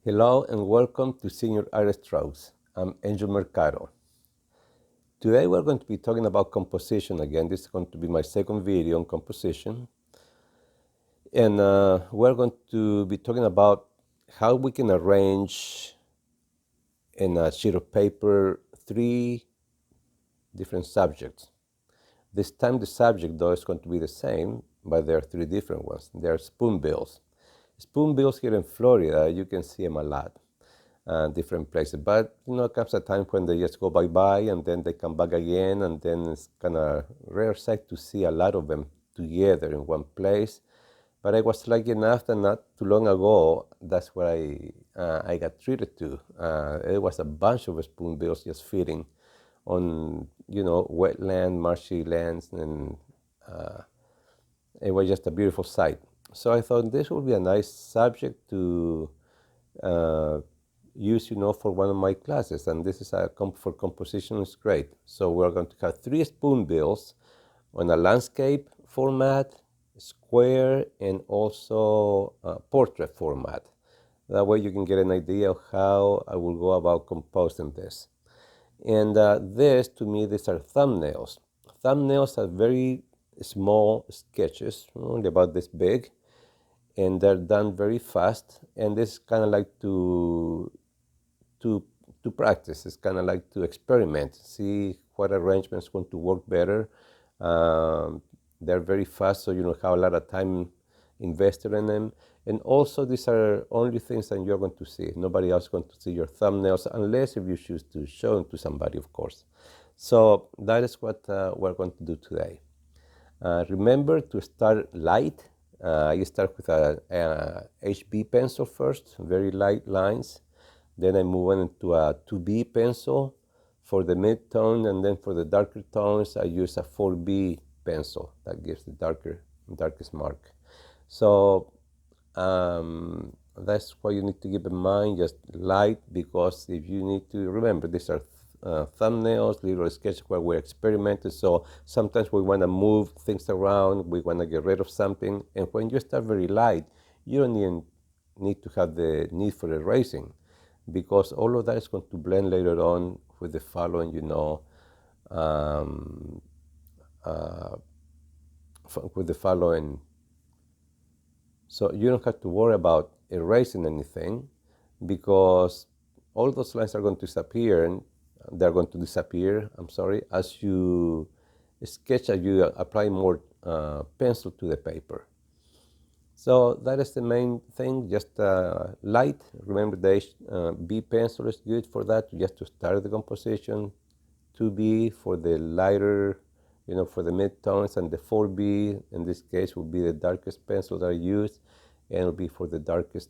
Hello and welcome to Senior Art Strokes. I'm Angel Mercado. Today we're going to be talking about composition again. This is going to be my second video on composition. And we're going to be talking about how we can arrange in a sheet of paper 3 different subjects. This time the subject though is going to be the same, but there are 3 different ones. There are spoonbills. Spoonbills here in Florida, you can see them a lot. Different places, but comes a time when they just go bye-bye and then they come back again, and then it's kind of rare sight to see a lot of them together in one place. But I was lucky enough that not too long ago, that's what I got treated to. It was a bunch of spoonbills just feeding on wetland, marshy lands, and it was just a beautiful sight. So I thought this would be a nice subject to use, for one of my classes, and this is for composition is great. So we're going to have 3 spoonbills on a landscape format, square, and also portrait format. That way you can get an idea of how I will go about composing this. And this, to me, these are thumbnails. Thumbnails are very small sketches, only about this big, and they're done very fast. And this is kind of like to practice. It's kind of like to experiment, see what arrangements going to work better. They're very fast, so you don't have a lot of time invested in them. And also, these are only things that you're going to see. Nobody else is going to see your thumbnails, unless if you choose to show them to somebody, of course. So that is what we're going to do today. Remember to start light. You start with a HB pencil first, very light lines. Then I move on into a 2B pencil for the mid-tone, and then for the darker tones, I use a 4B pencil. That gives the darkest mark. So that's what you need to keep in mind, just light, because if you need to remember, these are thumbnails, little sketches where we're experimenting. So sometimes we want to move things around, we want to get rid of something. And when you start very light, you don't even need to have the need for erasing, because all of that is going to blend later on with the following, with the following. So you don't have to worry about erasing anything, because all those lines are going to disappear, and they're going to disappear, as you sketch, as you apply more pencil to the paper. So that is the main thing, just light. Remember, the B pencil is good for that, just to start the composition. 2B for the lighter, for the mid-tones, and the 4B, in this case, will be the darkest pencil that I use, and it'll be for the darkest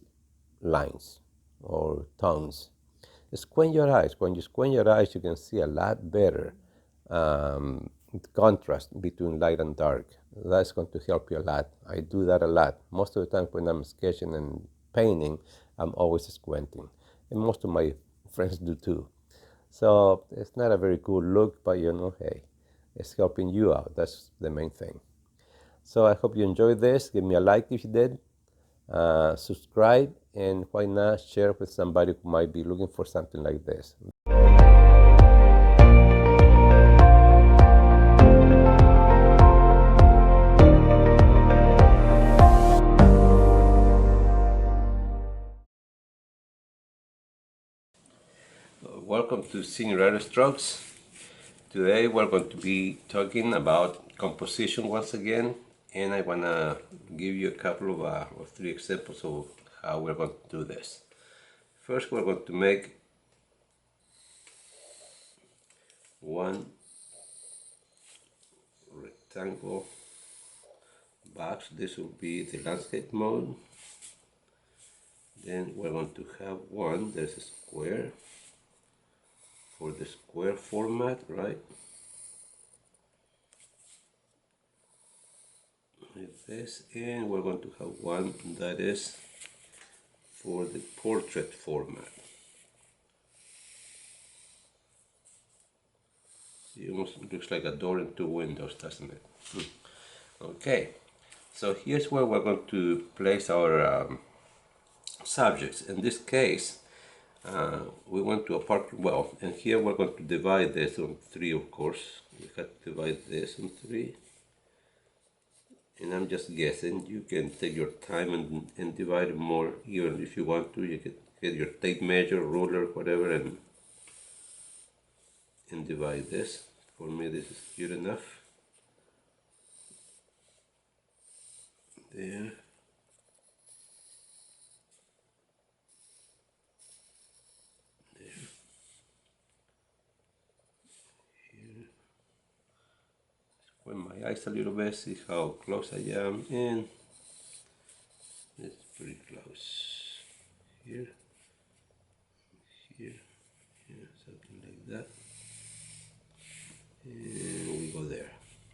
lines or tones. Squint your eyes. When you squint your eyes, you can see a lot better contrast between light and dark. That's going to help you a lot. I do that a lot. Most of the time when I'm sketching and painting, I'm always squinting. And most of my friends do too. So it's not a very cool look, but hey, it's helping you out. That's the main thing. So I hope you enjoyed this. Give me a like if you did. Subscribe, and why not share with somebody who might be looking for something like this. Welcome to Senior Art Strokes. Today we're going to be talking about composition once again, and I want to give you a couple of or 3 examples of how we're going to do this. First, we're going to make one rectangle box. This will be the landscape mode. Then we're going to have one, there's a square for the square format, right? Like this, and we're going to have one that is for the portrait format. It almost looks like a door and 2 windows, doesn't it? Okay, so here's where we're going to place our subjects. In this case, we went to a parking, well, and here we're going to divide this on 3, of course. We have to divide this on 3. And I'm just guessing. You can take your time and divide it more even if you want to. You can get your tape measure, ruler, whatever, and divide this. For me, this is good enough. There. When my eyes a little bit, see how close I am, and it's pretty close. Here, here, here, something like that. And we go there.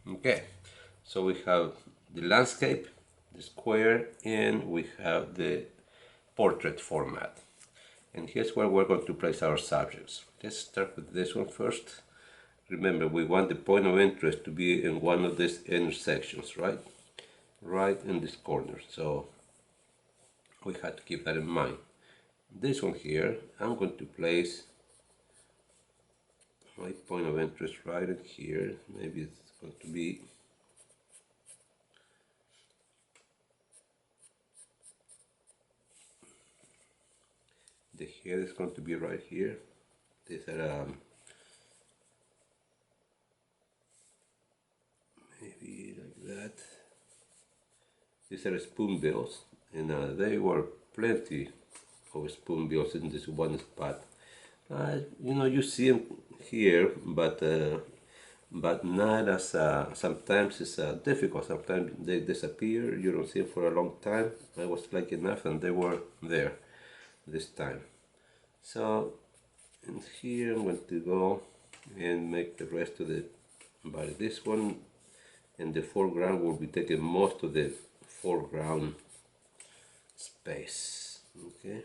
Okay, so we have the landscape, the square, and we have the portrait format. And here's where we're going to place our subjects. Let's start with this one first. Remember, we want the point of interest to be in one of these intersections, right? Right in this corner. So we have to keep that in mind. This one here, I'm going to place my point of interest right in here. Maybe it's going to be the head is going to be right here. These are maybe like that. These are spoonbills, and there were plenty of spoonbills in this one spot. You know, you see them here, but not as sometimes it's difficult. Sometimes they disappear. You don't see them for a long time. I was lucky enough, and they were there this time. So, and here I'm going to go and make the rest of the body. This one in the foreground will be taking most of the foreground space. Okay.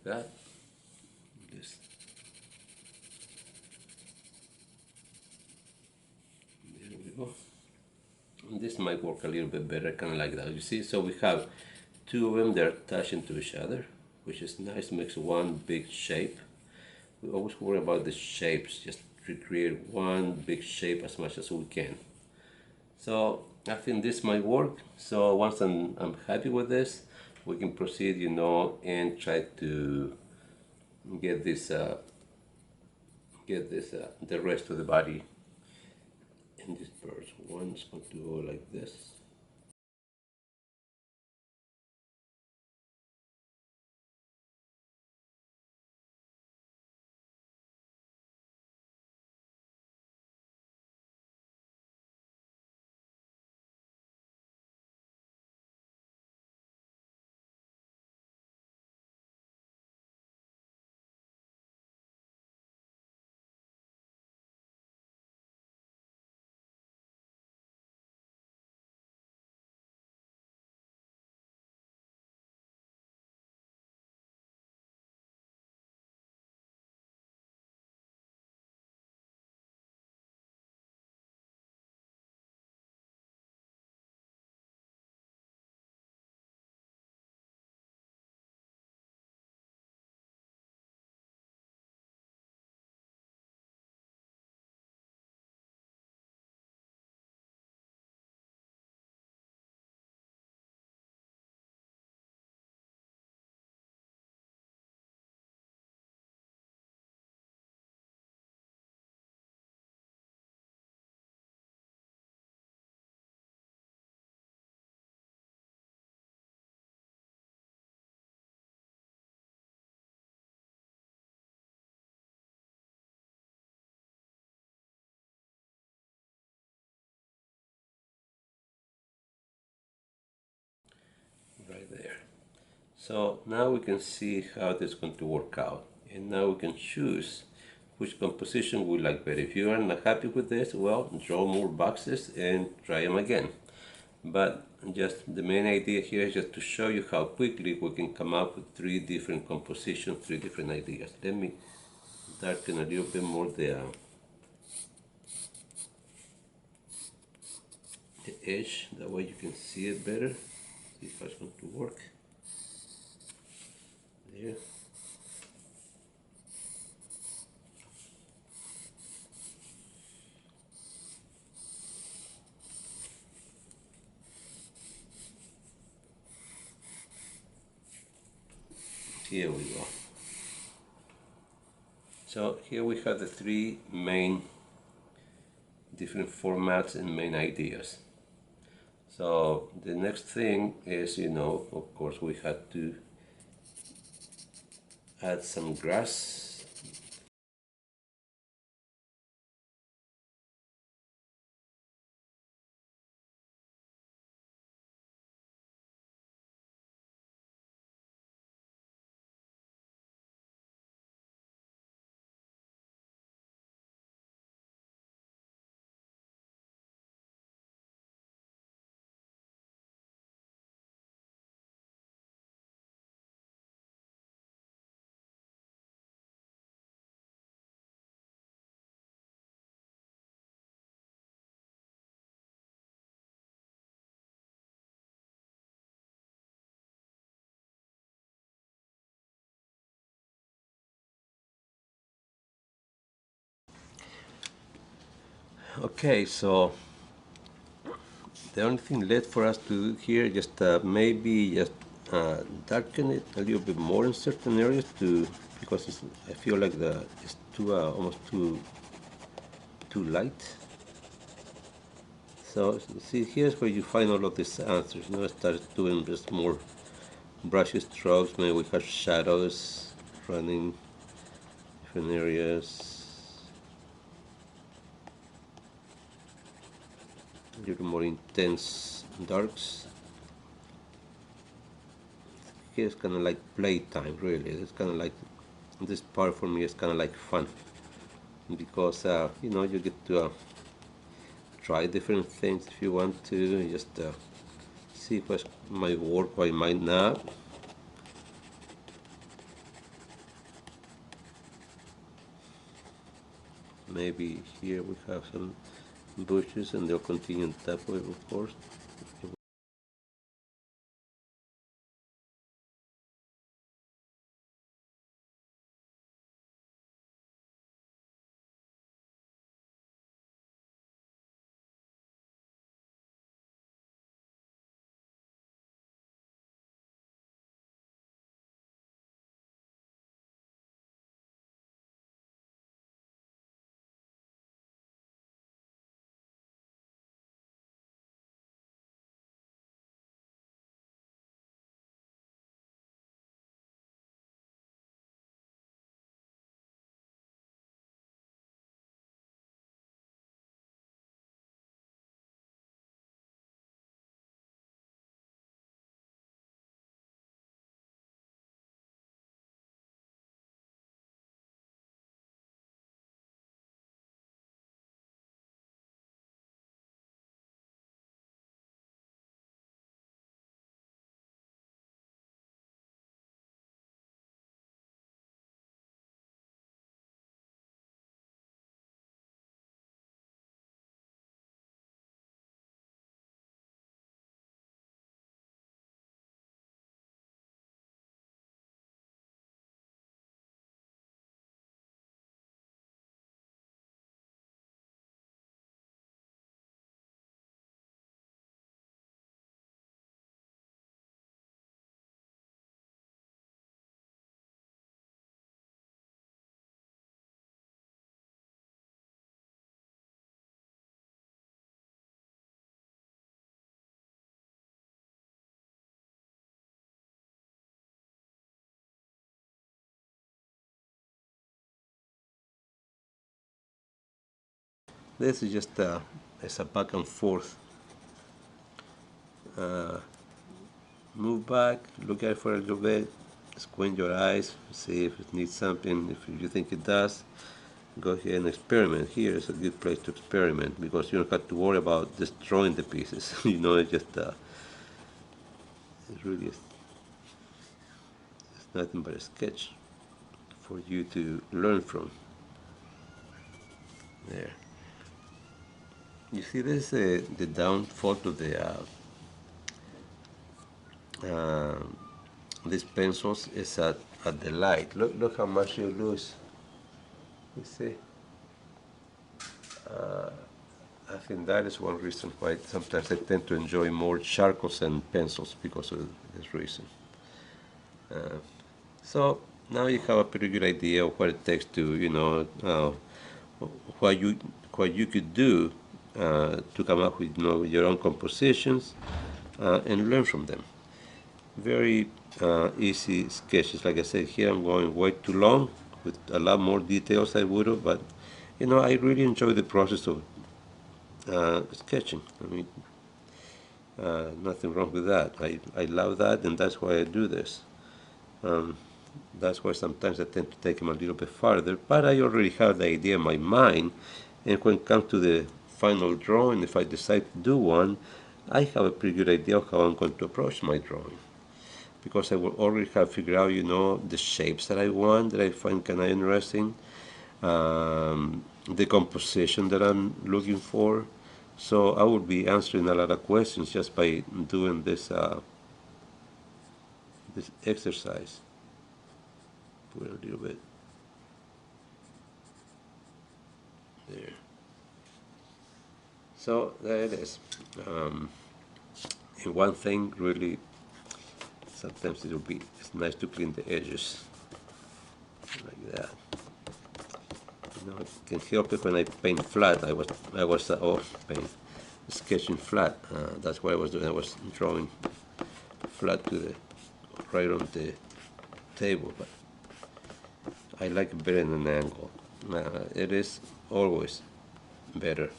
like that. This, there we go. And this might work a little bit better, kind of like that. You see, so we have two of them, they're attached to each other, which is nice, makes one big shape. We always worry about the shapes, just recreate one big shape as much as we can. So I think this might work. So once I'm happy with this, we can proceed, and try to get this the rest of the body in this bird. One is going to go like this. Right there. So now we can see how this is going to work out. And now we can choose which composition we like better. If you are not happy with this, well, draw more boxes and try them again. But just the main idea here is just to show you how quickly we can come up with three different compositions, three different ideas. Let me darken a little bit more the edge, that way you can see it better. See if it's going to work. There. Here we go. So here we have the three main different formats and main ideas. So the next thing is, of course, we had to add some grass. Okay, so the only thing left for us to do here is just maybe just darken it a little bit more in certain areas because I feel like it's too almost too light. So see, here's where you find all of these answers. Start doing just more brush strokes. Maybe we have shadows running different areas. A little more intense darks. Here's kind of like playtime, really. It's kind of like this part for me is kind of like fun because you get to try different things if you want to. Just see what might work, what might not. Maybe here we have some bushes and they'll continue that way, of course. This is just it's a back and forth. Move back, look at it for a little bit, squint your eyes, see if it needs something. If you think it does, go ahead and experiment. Here is a good place to experiment because you don't have to worry about destroying the pieces. It's just it's really it's nothing but a sketch for you to learn from. There. You see, this the downfall to the uh, these pencils is at the light. Look how much you lose. You see. I think that is one reason why sometimes I tend to enjoy more charcoals and pencils because of this reason. Uh, so now you have a pretty good idea of what it takes to, what you what you could do to come up with, your own compositions and learn from them. Very easy sketches. Like I said, here I'm going way too long with a lot more details I would have, but I really enjoy the process of sketching. I mean, nothing wrong with that. I love that, and that's why I do this. Um, that's why sometimes I tend to take them a little bit farther, but I already have the idea in my mind, and when it comes to the final drawing, if I decide to do one, I have a pretty good idea of how I'm going to approach my drawing. Because I will already have figured out, the shapes that I want, that I find kind of interesting, the composition that I'm looking for. So I will be answering a lot of questions just by doing this exercise. Put a little bit there. So there it is. And one thing really, sometimes it's nice to clean the edges like that. It can help it when I paint flat. Paint sketching flat. That's what I was doing. I was drawing flat right on the table, but I like it better in an angle. It is always better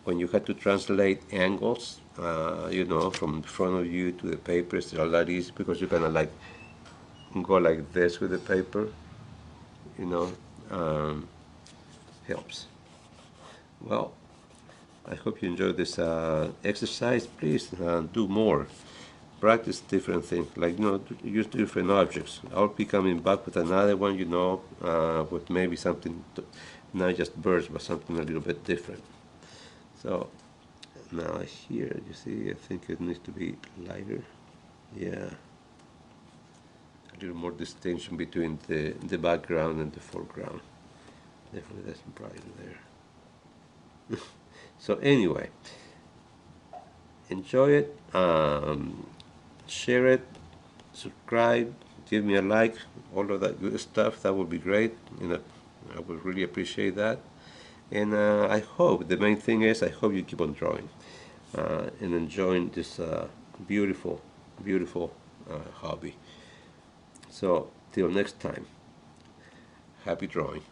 when you have to translate angles. From the front of you to the paper. It's a lot easier because you kind of like go like this with the paper. You know, um, helps. Well, I hope you enjoyed this exercise. Please do more. Practice different things, like, use different objects. I'll be coming back with another one, with maybe something not just birds, but something a little bit different. So now here, you see, I think it needs to be lighter. Yeah, a little more distinction between the background and the foreground. Definitely that's brighter there. So anyway, enjoy it, share it, subscribe, give me a like, all of that good stuff. That would be great. I would really appreciate that. And I hope, the main thing is, I hope you keep on drawing and enjoying this beautiful, beautiful hobby. So till next time, happy drawing.